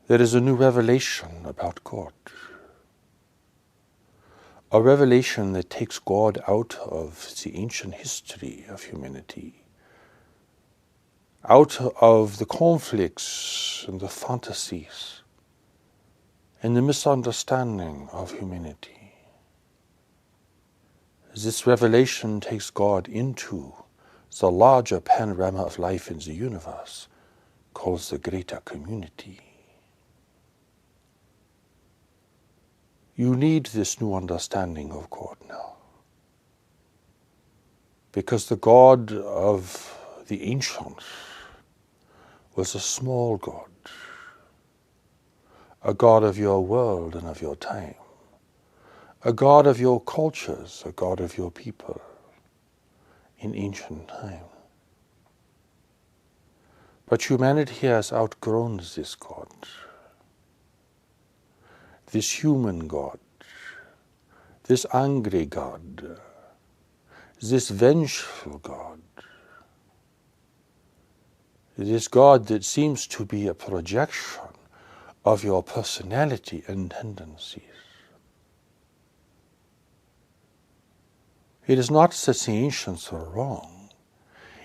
There is a new revelation about God. A revelation that takes God out of the ancient history of humanity, out of the conflicts and the fantasies and the misunderstanding of humanity. This revelation takes God into the larger panorama of life in the universe, called the greater community. You need this new understanding of God now, because the God of the ancients was a small God, a God of your world and of your time, a God of your cultures, a God of your people in ancient time. But humanity has outgrown this God, this human God, this angry God, this vengeful God, this God that seems to be a projection of your personality and tendencies. It is not that the ancients are wrong,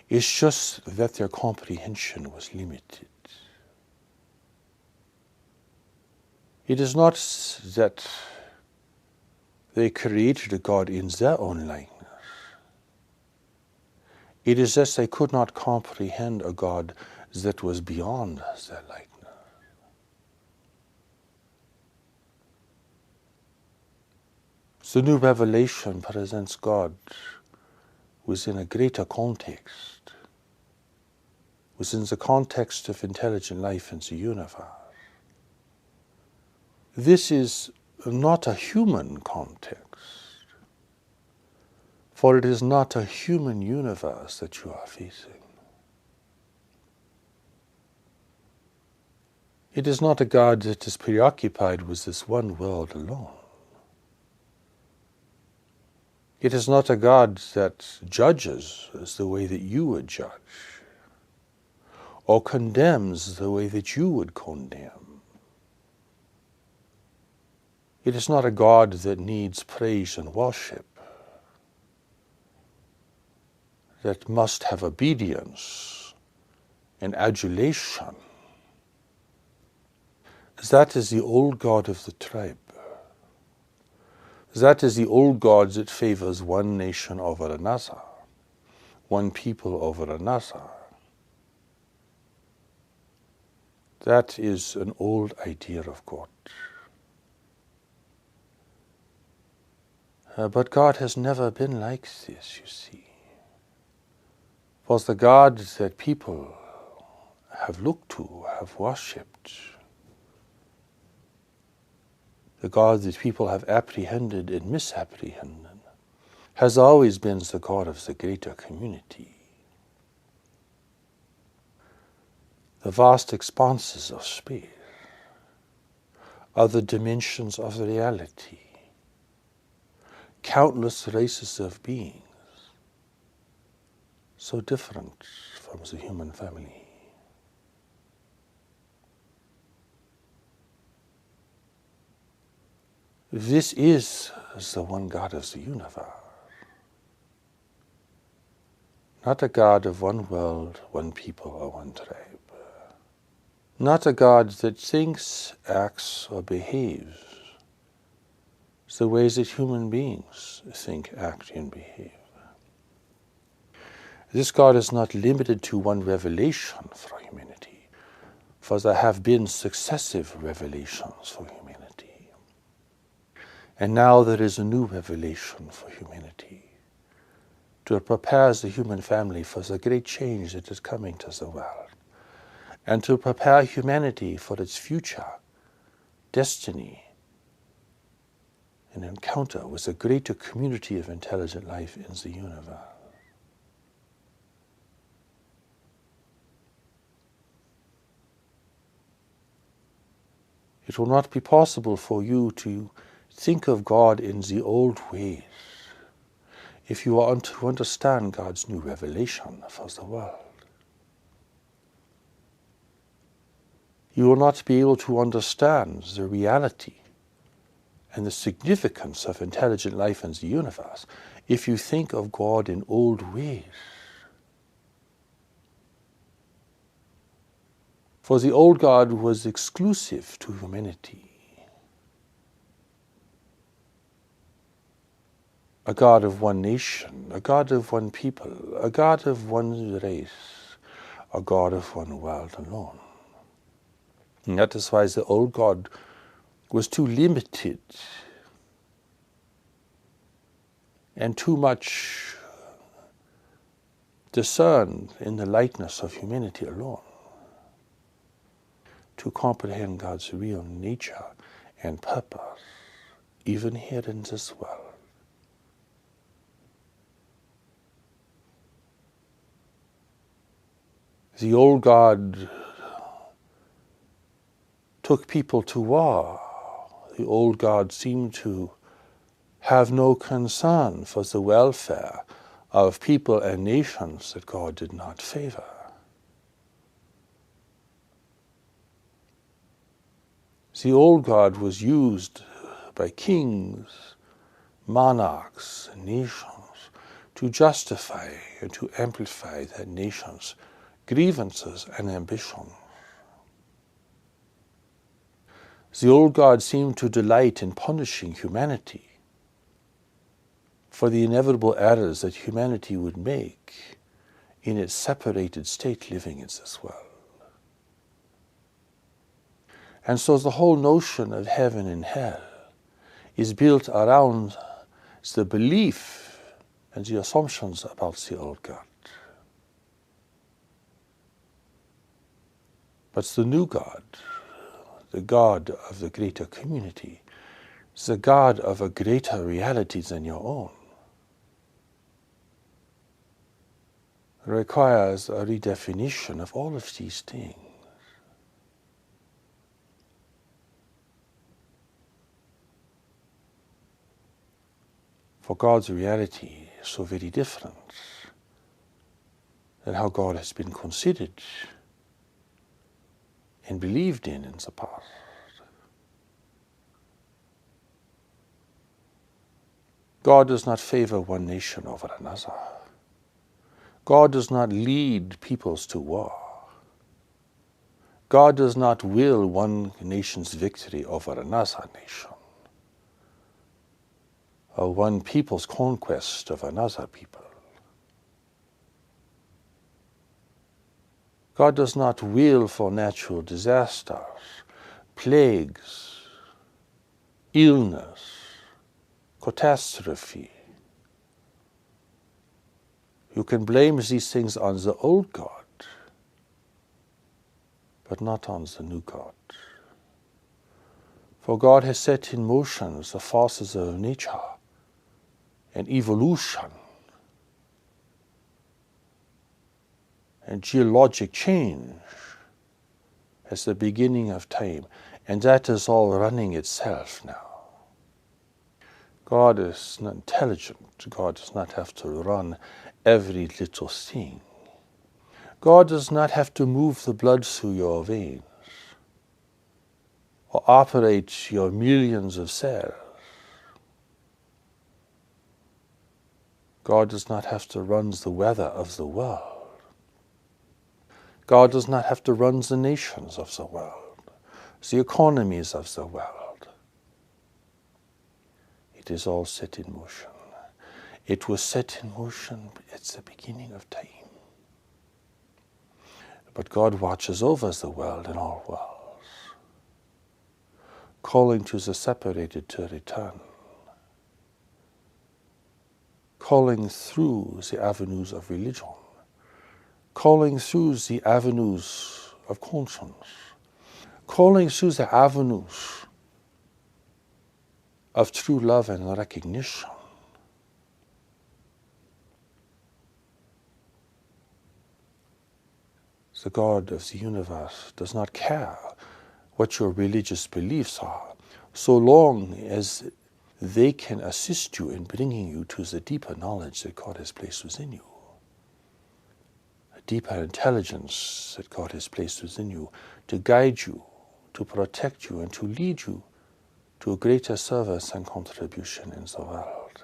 it's just that their comprehension was limited. It is not that they created a God in their own likeness. It is that they could not comprehend a God that was beyond their likeness. The new revelation presents God within a greater context, within the context of intelligent life in the universe. This is not a human context, for it is not a human universe that you are facing. It is not a God that is preoccupied with this one world alone. It is not a God that judges as the way that you would judge, or condemns the way that you would condemn. It is not a God that needs praise and worship, that must have obedience and adulation. That is the old God of the tribe. That is the old God that favors one nation over another, one people over another. That is an old idea of God. But God has never been like this, you see. For the God that people have looked to, have worshipped, the God that people have apprehended and misapprehended, has always been the God of the greater community. The vast expanses of space are the dimensions of reality. Countless races of beings, so different from the human family. This is the one God of the universe. Not a God of one world, one people, or one tribe. Not a God that thinks, acts, or behaves the ways that human beings think, act, and behave. This God is not limited to one revelation for humanity, for there have been successive revelations for humanity. And now there is a new revelation for humanity, to prepare the human family for the great change that is coming to the world, and to prepare humanity for its future destiny, an encounter with a greater community of intelligent life in the universe. It will not be possible for you to think of God in the old ways if you want to understand God's new revelation for the world. You will not be able to understand the reality and the significance of intelligent life in the universe if you think of God in old ways. For the old God was exclusive to humanity. A God of one nation, a God of one people, a God of one race, a God of one world alone. And that is why the old God was too limited and too much discerned in the lightness of humanity alone to comprehend God's real nature and purpose, even here in this world. The old God took people to war. The old God seemed to have no concern for the welfare of people and nations that God did not favor. The old God was used by kings, monarchs, and nations to justify and to amplify their nation's grievances and ambitions. The old God seemed to delight in punishing humanity for the inevitable errors that humanity would make in its separated state living in this world. And so the whole notion of heaven and hell is built around the belief and the assumptions about the old God. But the new God, the God of the greater community, the God of a greater reality than your own, requires a redefinition of all of these things. For God's reality is so very different than how God has been considered and believed in the past. God does not favor one nation over another. God does not lead peoples to war. God does not will one nation's victory over another nation, or one people's conquest of another people. God does not will for natural disasters, plagues, illness, catastrophe. You can blame these things on the old God, but not on the new God. For God has set in motion the forces of nature and evolution and geologic change as the beginning of time, and that is all running itself now. God is not intelligent. God does not have to run every little thing. God does not have to move the blood through your veins or operate your millions of cells. God does not have to run the weather of the world. God does not have to run the nations of the world, the economies of the world. It is all set in motion. It was set in motion at the beginning of time. But God watches over the world and all worlds, calling to the separated to return, calling through the avenues of religion, calling through the avenues of conscience, calling through the avenues of true love and recognition. The God of the universe does not care what your religious beliefs are, so long as they can assist you in bringing you to the deeper knowledge that God has placed within you, a deeper intelligence that God has placed within you to guide you to protect you and to lead you to a greater service and contribution in the world.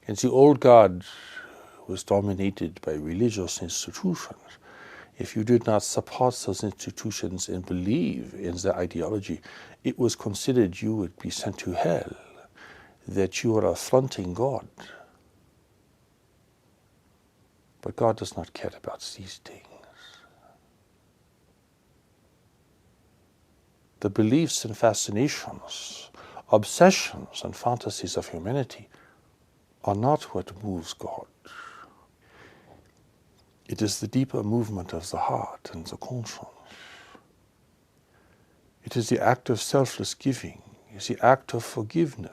And the old God was dominated by religious institutions. If you did not support those institutions and believe in their ideology, it was considered you would be sent to hell, that you are affronting God. But God does not care about these things. The beliefs and fascinations, obsessions and fantasies of humanity are not what moves God. It is the deeper movement of the heart and the conscience. It is the act of selfless giving, it is the act of forgiveness,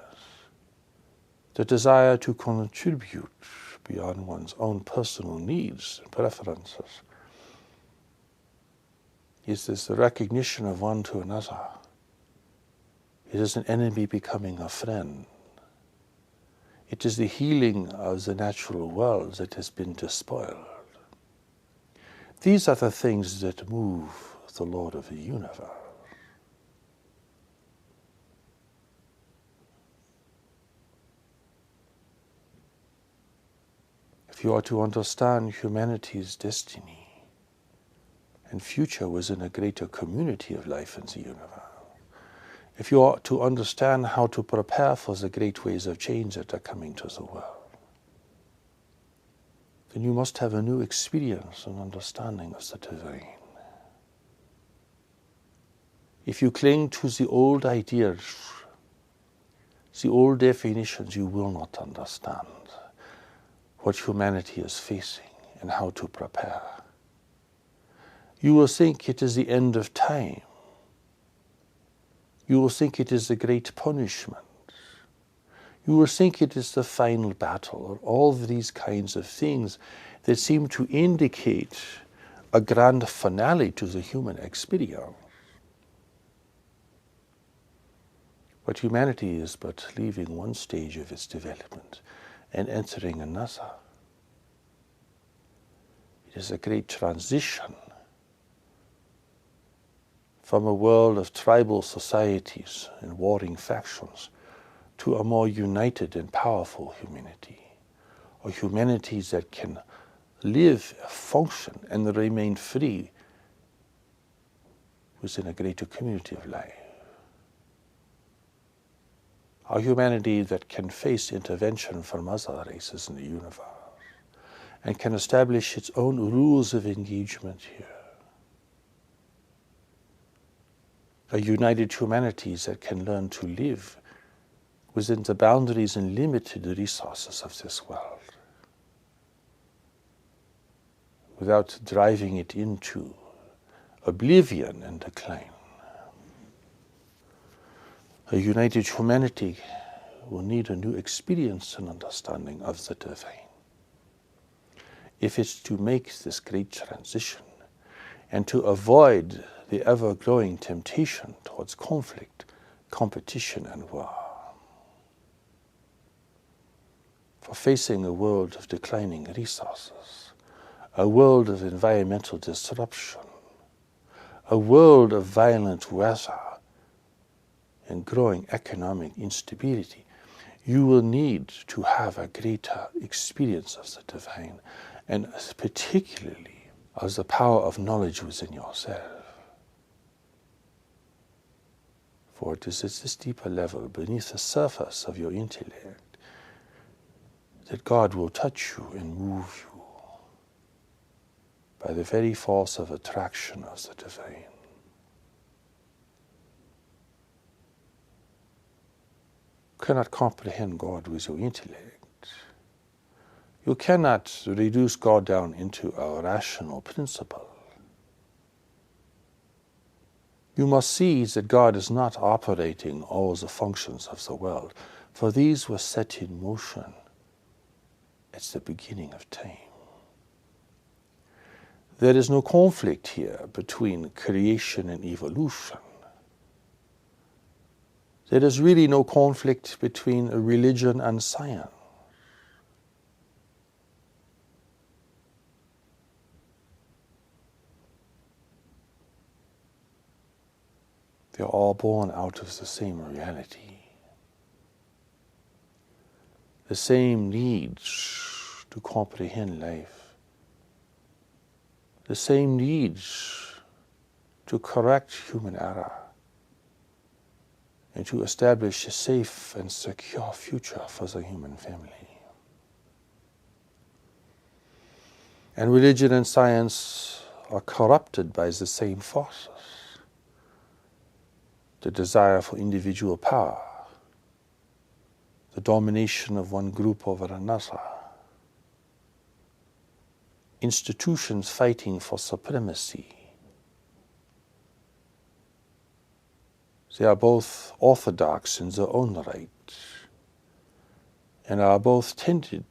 the desire to contribute beyond one's own personal needs and preferences. It is the recognition of one to another. It is an enemy becoming a friend. It is the healing of the natural world that has been despoiled. These are the things that move the Lord of the universe. If you are to understand humanity's destiny and future within a greater community of life in the universe, if you are to understand how to prepare for the great waves of change that are coming to the world, then you must have a new experience and understanding of the divine. If you cling to the old ideas, the old definitions, you will not understand what humanity is facing and how to prepare. You will think it is the end of time. You will think it is the great punishment. You will think it is the final battle, or all of these kinds of things that seem to indicate a grand finale to the human experience. But humanity is but leaving one stage of its development and entering another. It is a great transition from a world of tribal societies and warring factions to a more united and powerful humanity, a humanity that can live, function, and remain free within a greater community of life. A humanity that can face intervention from other races in the universe and can establish its own rules of engagement here. A united humanity that can learn to live within the boundaries and limited resources of this world, without driving it into oblivion and decline. A united humanity will need a new experience and understanding of the divine if it's to make this great transition and to avoid the ever-growing temptation towards conflict, competition, and war. For facing a world of declining resources, a world of environmental disruption, a world of violent weather and growing economic instability, you will need to have a greater experience of the divine, and particularly of the power of knowledge within yourself. For it is at this deeper level, beneath the surface of your intellect, that God will touch you and move you by the very force of attraction of the divine. You cannot comprehend God with your intellect. You cannot reduce God down into a rational principle. You must see that God is not operating all the functions of the world, for these were set in motion at the beginning of time. There is no conflict here between creation and evolution. There is really no conflict between religion and science. They're all born out of the same reality. The same needs to comprehend life. The same needs to correct human error and to establish a safe and secure future for the human family. And religion and science are corrupted by the same forces. The desire for individual power, the domination of one group over another, institutions fighting for supremacy. They are both orthodox in their own right and are both tended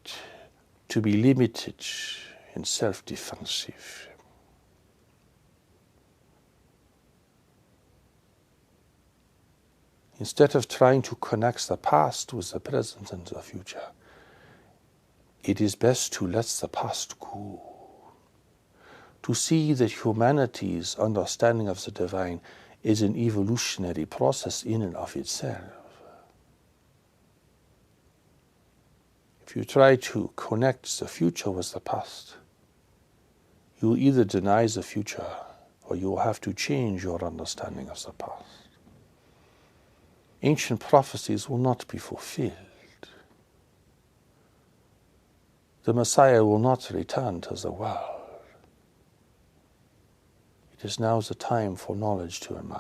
to be limited and self-defensive. Instead of trying to connect the past with the present and the future, it is best to let the past go, to see that humanity's understanding of the divine is an evolutionary process in and of itself. If you try to connect the future with the past, you will either deny the future or you will have to change your understanding of the past. Ancient prophecies will not be fulfilled. The Messiah will not return to the world. It is now the time for knowledge to emerge.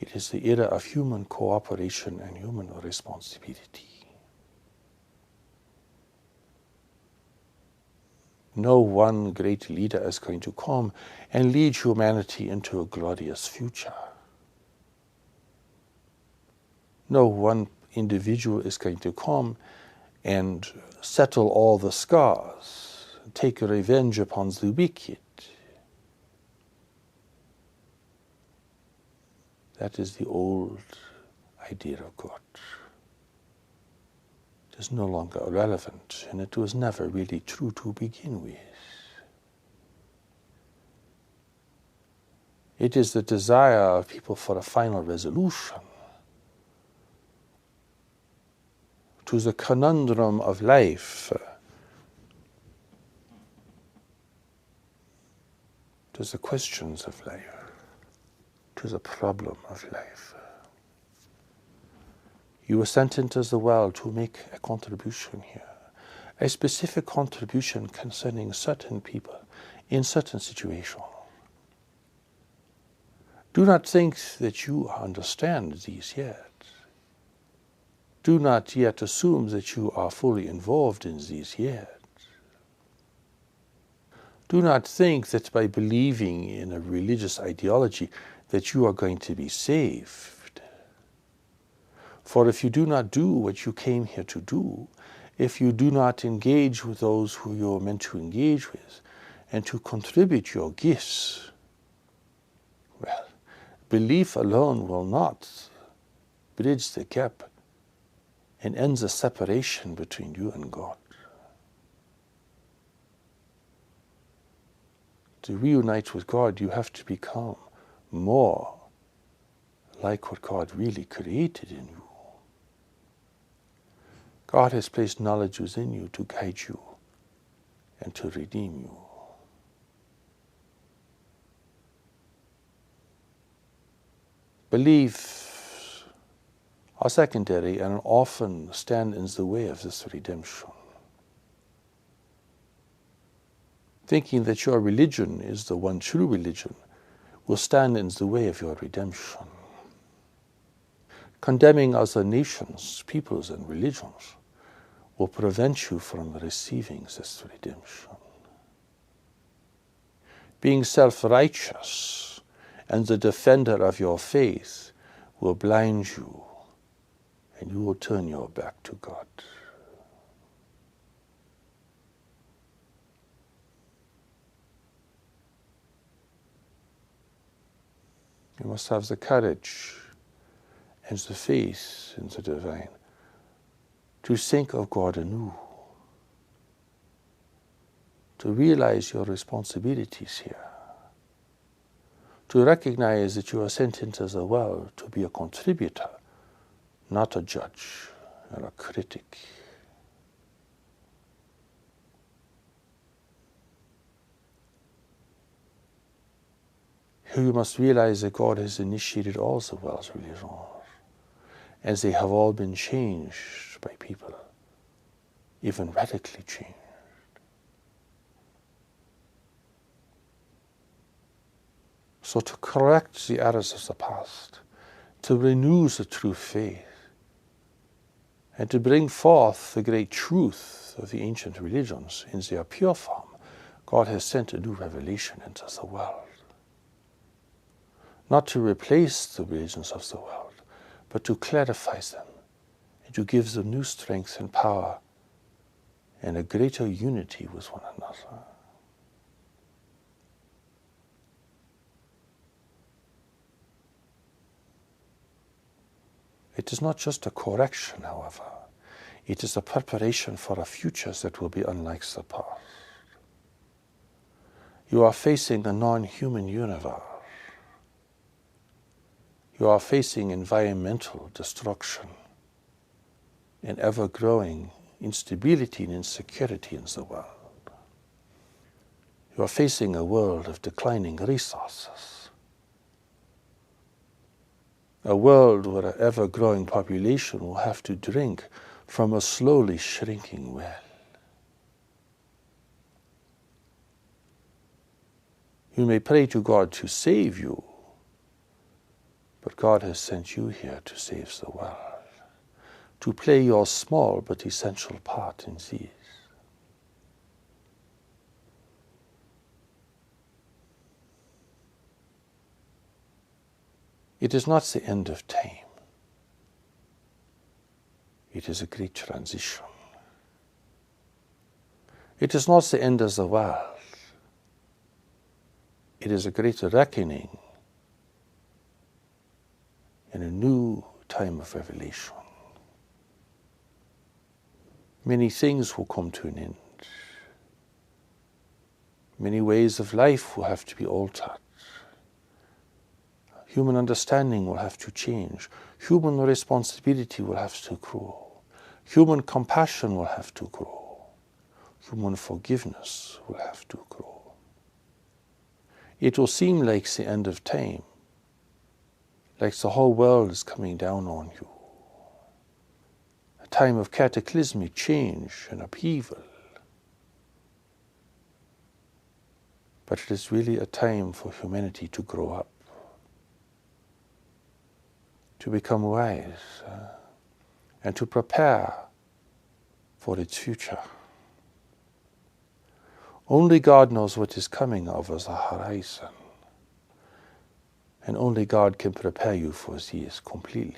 It is the era of human cooperation and human responsibility. No one great leader is going to come and lead humanity into a glorious future. No one individual is going to come and settle all the scars, take revenge upon the wicked. That is the old idea of God. It is no longer relevant, and it was never really true to begin with. It is the desire of people for a final resolution to the conundrum of life, to the questions of life, to the problem of life. You were sent into the world to make a contribution here, a specific contribution concerning certain people in certain situations. Do not think that you understand these yet. Do not yet assume that you are fully involved in these yet. Do not think that by believing in a religious ideology that you are going to be saved. For if you do not do what you came here to do, if you do not engage with those who you are meant to engage with, and to contribute your gifts, well, belief alone will not bridge the gap and end the separation between you and God. To reunite with God, you have to become more like what God really created in you. God has placed knowledge within you to guide you and to redeem you. Beliefs are secondary and often stand in the way of this redemption. Thinking that your religion is the one true religion will stand in the way of your redemption. Condemning other nations, peoples, and religions will prevent you from receiving this redemption. Being self-righteous and the defender of your faith will blind you, and you will turn your back to God. You must have the courage and the faith in the divine to think of God anew, to realize your responsibilities here, to recognize that you are sent into the world to be a contributor, not a judge or a critic. Here you must realize that God has initiated all the world's religions, and they have all been changed by people, even radically changed. So to correct the errors of the past, to renew the true faith, and to bring forth the great truth of the ancient religions in their pure form, God has sent a new revelation into the world. Not to replace the religions of the world, but to clarify them and to give them new strength and power and a greater unity with one another. It is not just a correction, however. It is a preparation for a future that will be unlike the past. You are facing a non-human universe. You are facing environmental destruction and ever-growing instability and insecurity in the world. You are facing a world of declining resources, a world where an ever-growing population will have to drink from a slowly shrinking well. You may pray to God to save you, but God has sent you here to save the world, to play your small but essential part in these. It is not the end of time. It is a great transition. It is not the end of the world. It is a great reckoning in a new time of revelation. Many things will come to an end. Many ways of life will have to be altered. Human understanding will have to change. Human responsibility will have to grow. Human compassion will have to grow. Human forgiveness will have to grow. It will seem like the end of time, like the whole world is coming down on you. A time of cataclysmic change and upheaval. But it is really a time for humanity to grow up, to become wise, and to prepare for its future. Only God knows what is coming over the horizon, and only God can prepare you for this completely.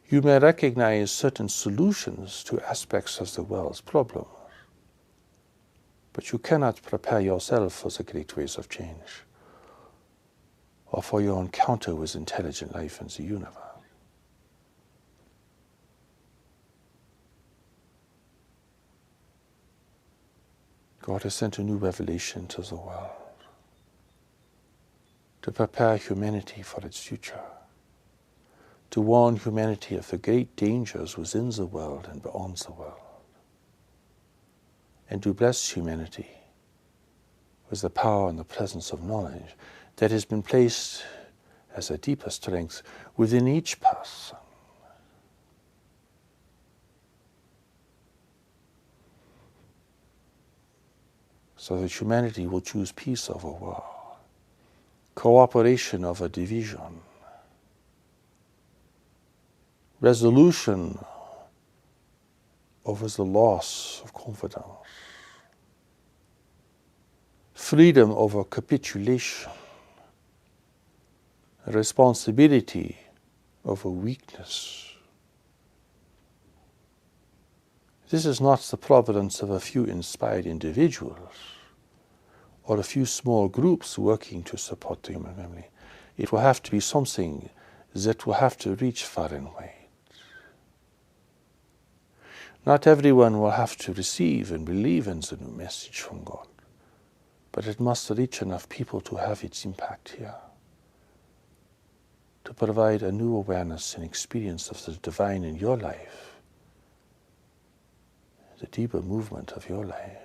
You may recognize certain solutions to aspects of the world's problems, but you cannot prepare yourself for the great ways of change, or for your encounter with intelligent life in the universe. God has sent a new revelation to the world to prepare humanity for its future, to warn humanity of the great dangers within the world and beyond the world, and to bless humanity with the power and the presence of knowledge that has been placed as a deeper strength within each person. So that humanity will choose peace over war, cooperation over division, resolution over the loss of confidence, freedom over capitulation, responsibility over weakness. This is not the providence of a few inspired individuals or a few small groups working to support the human family. It will have to be something that will have to reach far and wide. Not everyone will have to receive and believe in the new message from God, but it must reach enough people to have its impact here, to provide a new awareness and experience of the divine in your life, the deeper movement of your life.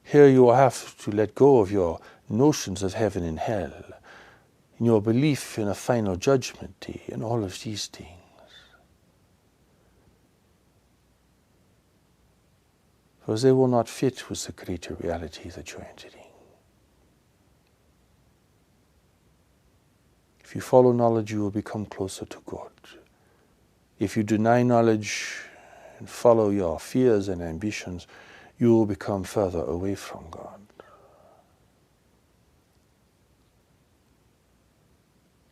Here you have to let go of your notions of heaven and hell, in your belief in a final judgment day, and all of these things. Because they will not fit with the greater reality that you're entering. If you follow knowledge, you will become closer to God. If you deny knowledge and follow your fears and ambitions, you will become further away from God.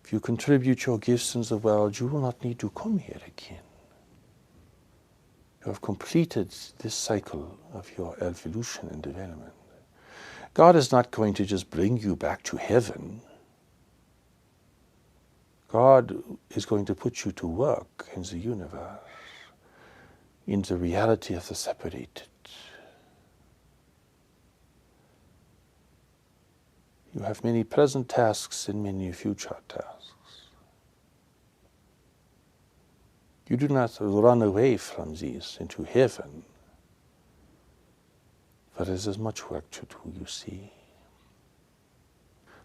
If you contribute your gifts in the world, you will not need to come here again. You have completed this cycle of your evolution and development. God is not going to just bring you back to heaven. God is going to put you to work in the universe, in the reality of the separated. You have many present tasks and many future tasks. You do not run away from these into heaven, for there is much work to do, you see.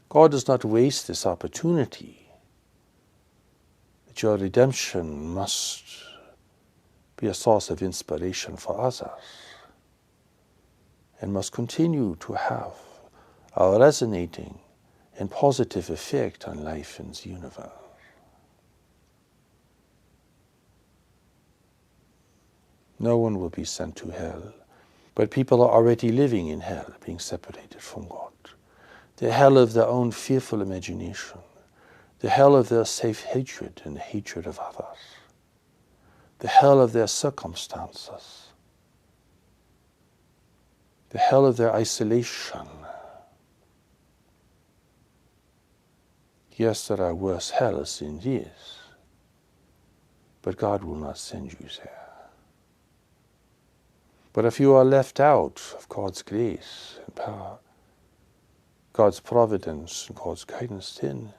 God does not waste this opportunity, that your redemption must be a source of inspiration for others, and must continue to have a resonating and positive effect on life in the universe. No one will be sent to hell, but people are already living in hell, being separated from God. The hell of their own fearful imagination, the hell of their self-hatred and the hatred of others, the hell of their circumstances, the hell of their isolation. Yes, there are worse hells than this, but God will not send you there. But if you are left out of God's grace and power, God's providence and God's guidance, then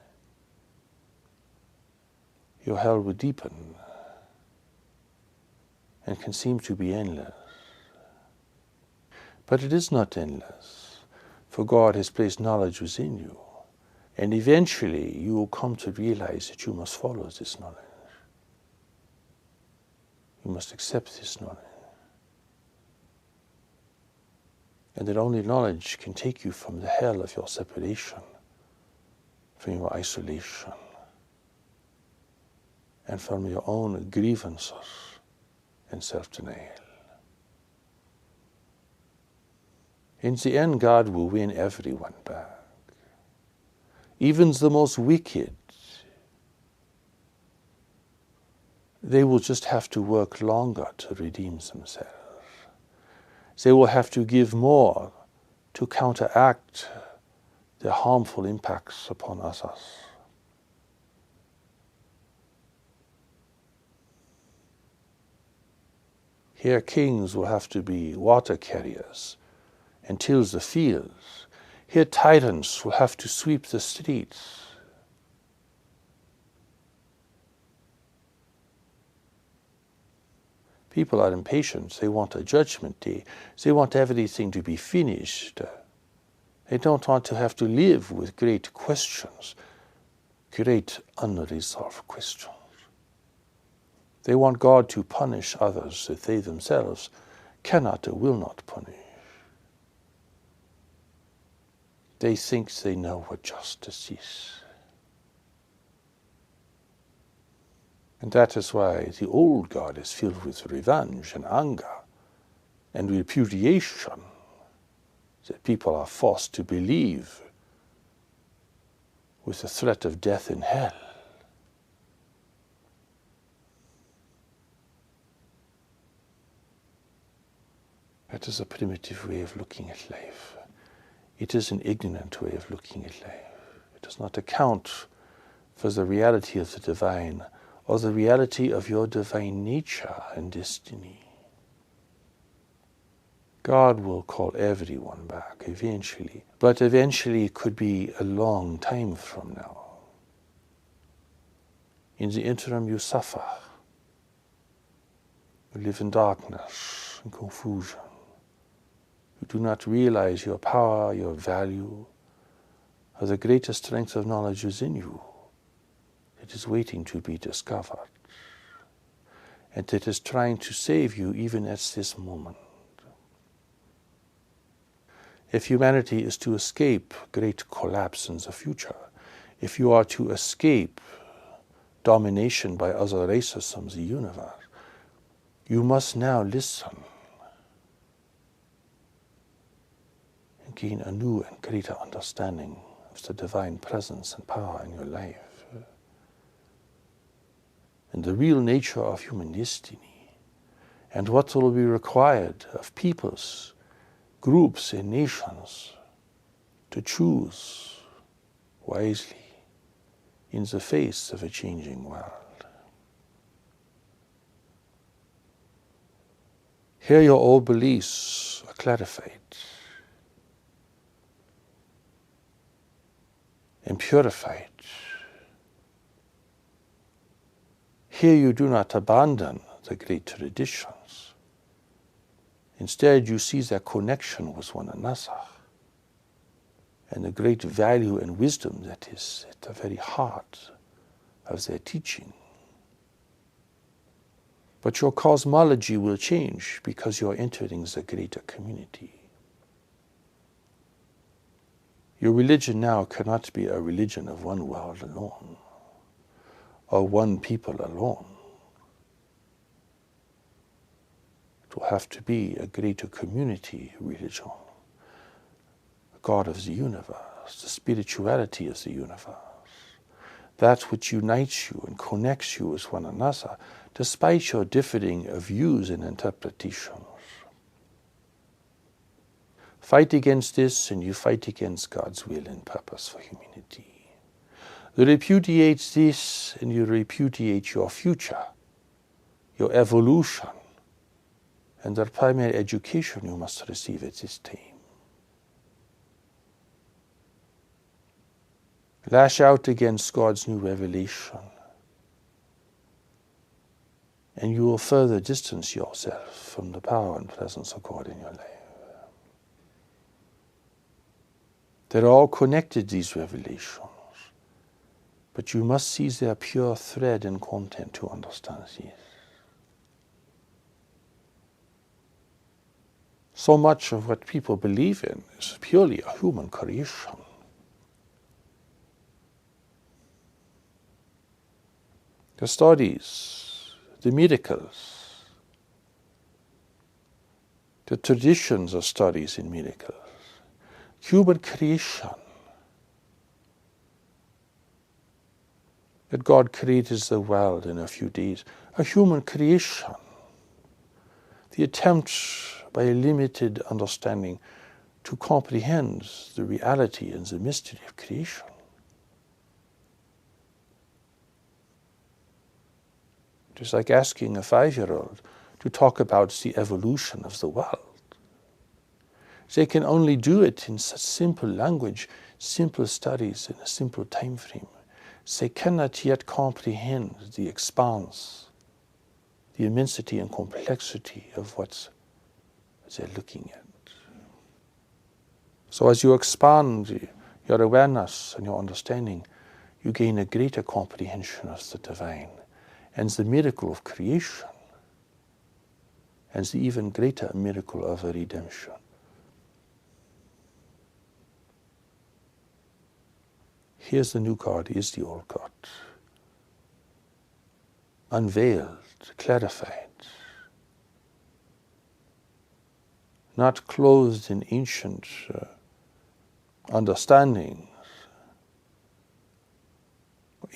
your hell will deepen and can seem to be endless. But it is not endless, for God has placed knowledge within you, and eventually you will come to realize that you must follow this knowledge. You must accept this knowledge. And that only knowledge can take you from the hell of your separation, from your isolation, and from your own grievances and self-denial. In the end, God will win everyone back. Even the most wicked, they will just have to work longer to redeem themselves. They will have to give more to counteract their harmful impacts upon others. Here kings will have to be water carriers and till the fields. Here tyrants will have to sweep the streets. People are impatient. They want a judgment day. They want everything to be finished. They don't want to have to live with great questions, great unresolved questions. They want God to punish others that they themselves cannot or will not punish. They think they know what justice is. And that is why the old God is filled with revenge and anger and repudiation, that people are forced to believe with the threat of death in hell. That is a primitive way of looking at life. It is an ignorant way of looking at life. It does not account for the reality of the divine or the reality of your divine nature and destiny. God will call everyone back eventually, but eventually it could be a long time from now. In the interim you suffer. You live in darkness and confusion. You do not realize your power, your value, or the greater strength of knowledge within you. It is waiting to be discovered. And it is trying to save you even at this moment. If humanity is to escape great collapse in the future, if you are to escape domination by other races from the universe, you must now listen and gain a new and greater understanding of the divine presence and power in your life, and the real nature of human destiny, and what will be required of peoples, groups, and nations to choose wisely in the face of a changing world. Here your old beliefs are clarified and purified. Here you do not abandon the great traditions. Instead, you see their connection with one another and the great value and wisdom that is at the very heart of their teaching. But your cosmology will change because you are entering the greater community. Your religion now cannot be a religion of one world alone, or one people alone. It will have to be a greater community religion, the God of the universe, the spirituality of the universe, that which unites you and connects you with one another, despite your differing views and interpretations. Fight against this and you fight against God's will and purpose for humanity. You repudiate this and you repudiate your future, your evolution, and the primary education you must receive at this time. Lash out against God's new revelation, and you will further distance yourself from the power and presence of God in your life. They're all connected, these revelations, but you must see their pure thread and content to understand these. So much of what people believe in is purely a human creation. The studies, the miracles, the traditions of studies in miracles, human creation, that God created the world in a few days, a human creation, the attempt by a limited understanding to comprehend the reality and the mystery of creation. It is like asking a 5-year-old to talk about the evolution of the world. They can only do it in such simple language, simple studies in a simple time frame. They cannot yet comprehend the expanse, the immensity and complexity of what they're looking at. So as you expand your awareness and your understanding, you gain a greater comprehension of the divine and the miracle of creation and the even greater miracle of redemption. Here's the new God, here's the old God. Unveiled, clarified, not clothed in ancient understandings,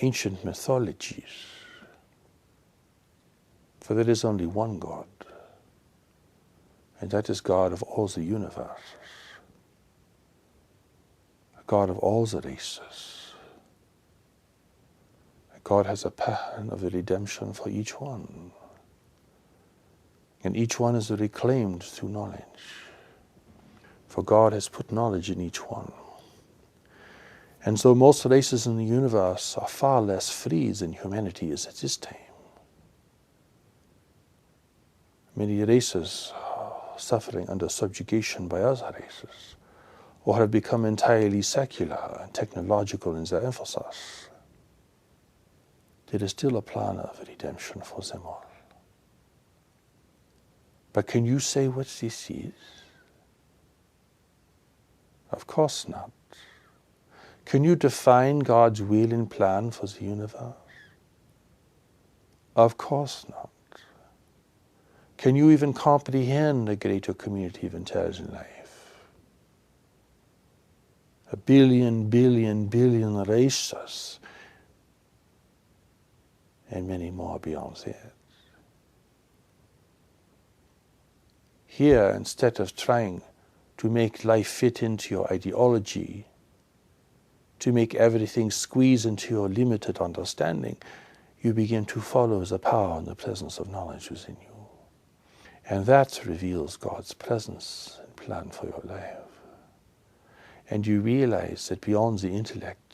ancient mythologies. For there is only one God, and that is God of all the universes, God of all the races. God has a plan of the redemption for each one. And each one is reclaimed through knowledge. For God has put knowledge in each one. And so most races in the universe are far less free than humanity is at this time. Many races are suffering under subjugation by other races, or have become entirely secular and technological in their emphasis. There is still a plan of redemption for them all. But can you say what this is? Of course not. Can you define God's will and plan for the universe? Of course not. Can you even comprehend a greater community of intelligent life? A billion races, and many more beyond that. Here, instead of trying to make life fit into your ideology, to make everything squeeze into your limited understanding, you begin to follow the power and the presence of knowledge within you. And that reveals God's presence and plan for your life. And you realize that beyond the intellect,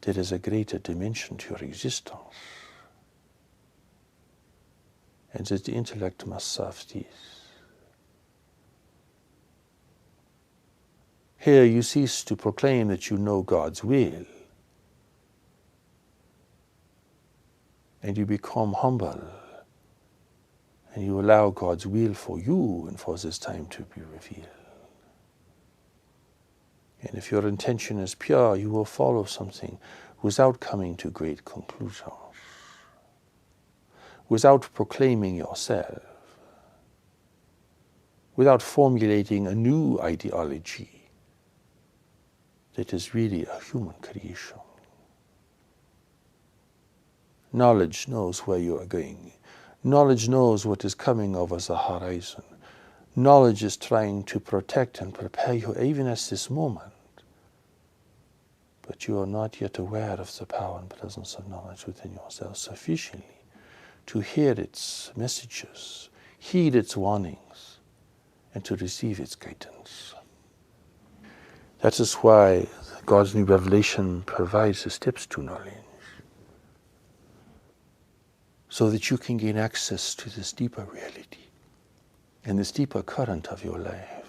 there is a greater dimension to your existence. And that the intellect must serve this. Here you cease to proclaim that you know God's will. And you become humble. And you allow God's will for you and for this time to be revealed. And if your intention is pure, you will follow something without coming to great conclusions, without proclaiming yourself, without formulating a new ideology that is really a human creation. Knowledge knows where you are going. Knowledge knows what is coming over the horizon. Knowledge is trying to protect and prepare you even at this moment. But you are not yet aware of the power and presence of knowledge within yourself sufficiently to hear its messages, heed its warnings, and to receive its guidance. That is why God's new revelation provides the steps to knowledge, so that you can gain access to this deeper reality and this deeper current of your life.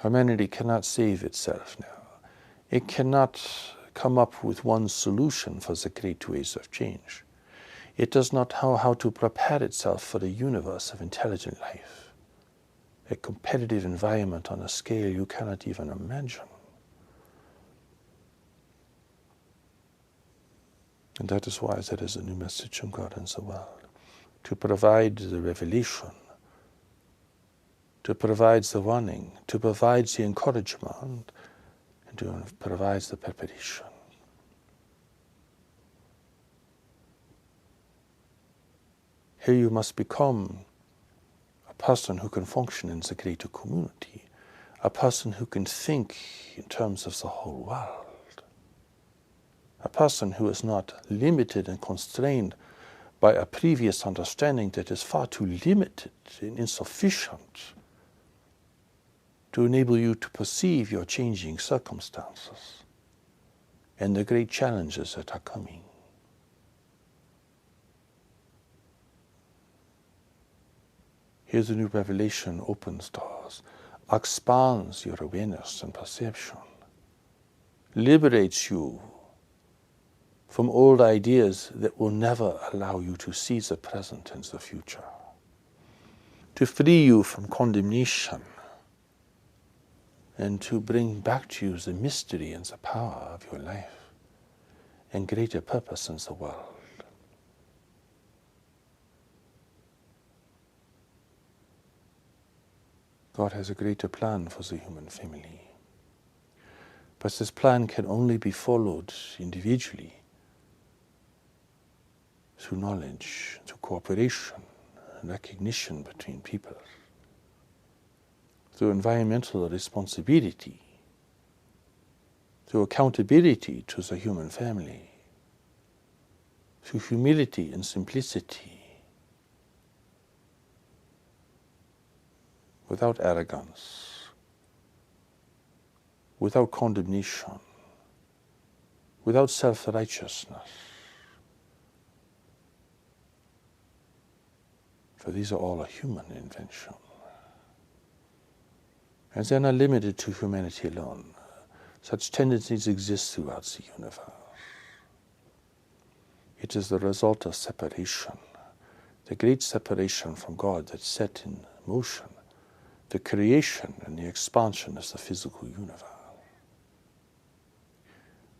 Humanity cannot save itself now. It cannot come up with one solution for the great ways of change. It does not know how to prepare itself for a universe of intelligent life, a competitive environment on a scale you cannot even imagine. And that is why there is a new message from God in the world, to provide the revelation, to provide the warning, to provide the encouragement, and to provide the preparation. Here you must become a person who can function in the greater community, a person who can think in terms of the whole world. A person who is not limited and constrained by a previous understanding that is far too limited and insufficient to enable you to perceive your changing circumstances and the great challenges that are coming. Here the new revelation opens doors, expands your awareness and perception, liberates you from old ideas that will never allow you to see the present and the future, to free you from condemnation, and to bring back to you the mystery and the power of your life and greater purpose in the world. God has a greater plan for the human family, but this plan can only be followed individually, through knowledge, through cooperation and recognition between people, through environmental responsibility, through accountability to the human family, through humility and simplicity, without arrogance, without condemnation, without self-righteousness. For these are all a human invention. And they're not limited to humanity alone. Such tendencies exist throughout the universe. It is the result of separation, the great separation from God that set in motion the creation and the expansion of the physical universe.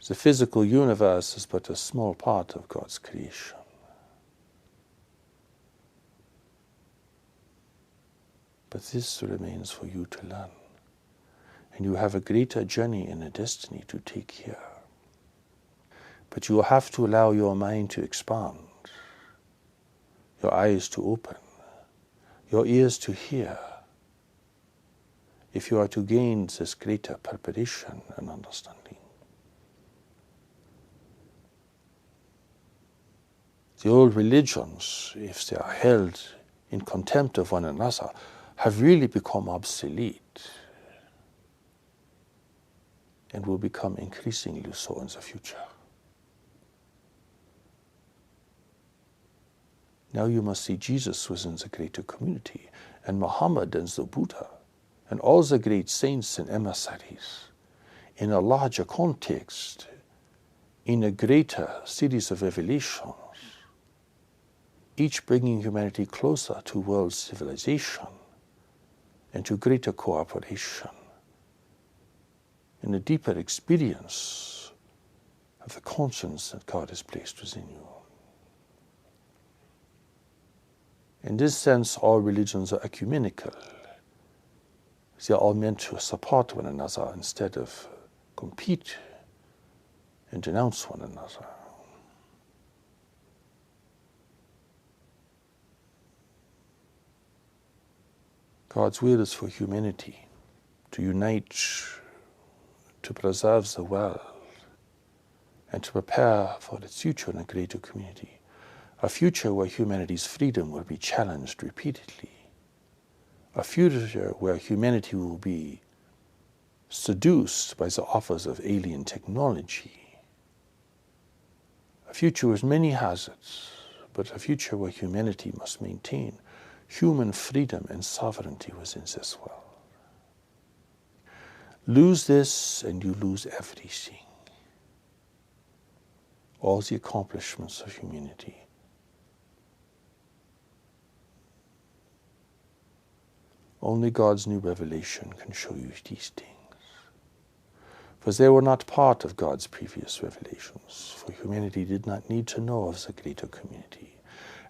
The physical universe is but a small part of God's creation. But this remains for you to learn. And you have a greater journey and a destiny to take here. But you will have to allow your mind to expand, your eyes to open, your ears to hear, if you are to gain this greater preparation and understanding. The old religions, if they are held in contempt of one another, have really become obsolete and will become increasingly so in the future. Now you must see Jesus within the greater community, and Muhammad and the Buddha, and all the great saints and emissaries in a larger context, in a greater series of revelations, each bringing humanity closer to world civilization and to greater cooperation, and a deeper experience of the conscience that God has placed within you. In this sense, all religions are ecumenical. They are all meant to support one another instead of compete and denounce one another. God's will is for humanity to unite, to preserve the world, and to prepare for its future in a greater community. A future where humanity's freedom will be challenged repeatedly. A future where humanity will be seduced by the offers of alien technology. A future with many hazards, but a future where humanity must maintain human freedom and sovereignty within this world. Lose this and you lose everything. All the accomplishments of humanity. Only God's new revelation can show you these things. For they were not part of God's previous revelations, for humanity did not need to know of the greater community.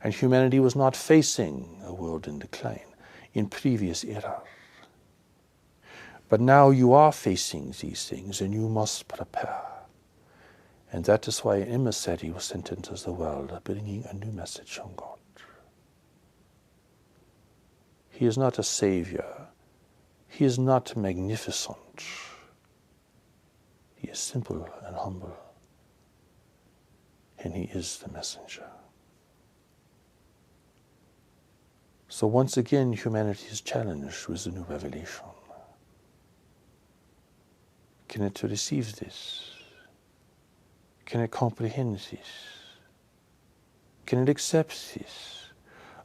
And humanity was not facing a world in decline in previous eras. But now you are facing these things and you must prepare. And that is why an emissary was sent into the world, bringing a new message from God. He is not a savior. He is not magnificent. He is simple and humble. And he is the messenger. So once again, humanity is challenged with the new revelation. Can it receive this? Can it comprehend this? Can it accept this?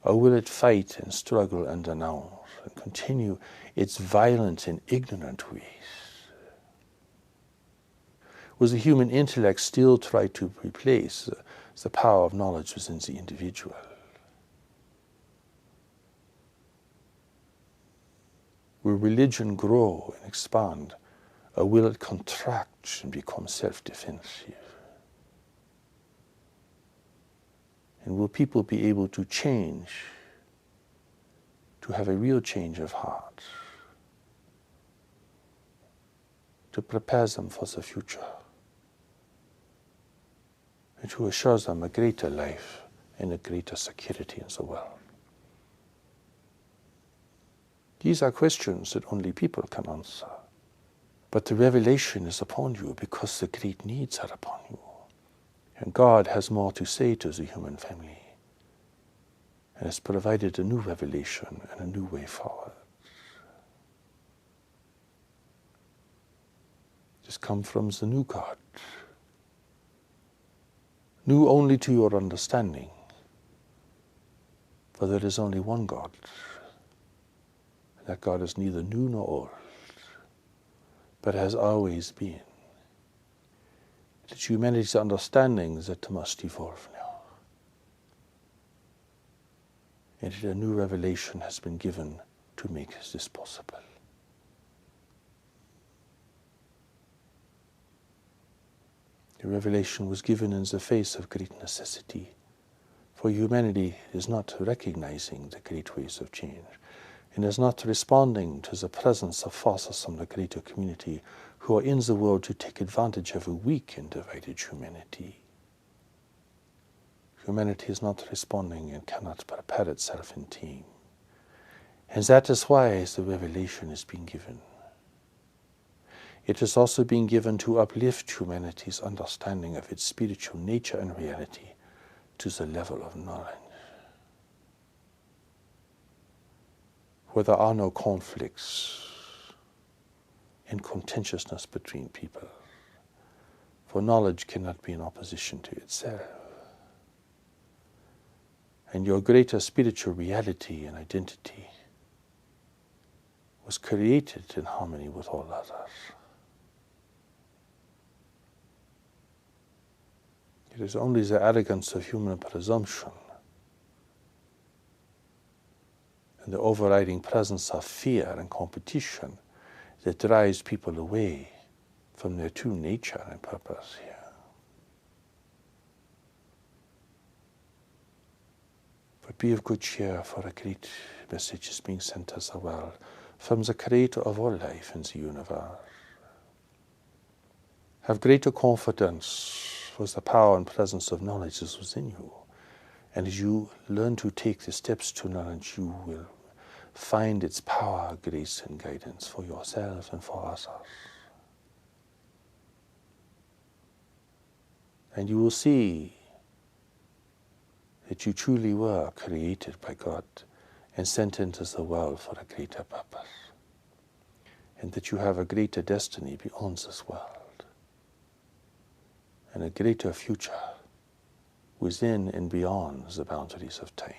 Or will it fight and struggle and denounce and continue its violent and ignorant ways? Will the human intellect still try to replace the power of knowledge within the individual? Will religion grow and expand, or will it contract and become self-defensive? And will people be able to change, to have a real change of heart, to prepare them for the future, and to assure them a greater life and a greater security in the world? These are questions that only people can answer. But the revelation is upon you because the great needs are upon you. And God has more to say to the human family and has provided a new revelation and a new way forward. Just come from the new God, new only to your understanding, for there is only one God. That God is neither new nor old, but has always been. It's humanity's understanding that must evolve now. And a new revelation has been given to make this possible. The revelation was given in the face of great necessity, for humanity is not recognizing the great ways of change, and is not responding to the presence of forces from the greater community who are in the world to take advantage of a weak and divided humanity. Humanity is not responding and cannot prepare itself in time. And that is why the revelation is being given. It is also being given to uplift humanity's understanding of its spiritual nature and reality to the level of knowledge, where there are no conflicts and contentiousness between people, for knowledge cannot be in opposition to itself. And your greater spiritual reality and identity was created in harmony with all others. It is only the arrogance of human presumption and the overriding presence of fear and competition that drives people away from their true nature and purpose here. But be of good cheer, for a great message is being sent as well from the Creator of all life in the universe. Have greater confidence, for the power and presence of knowledge is within you. And as you learn to take the steps to knowledge, you will find its power, grace, and guidance for yourself and for others. And you will see that you truly were created by God and sent into the world for a greater purpose, and that you have a greater destiny beyond this world, and a greater future within and beyond the boundaries of time.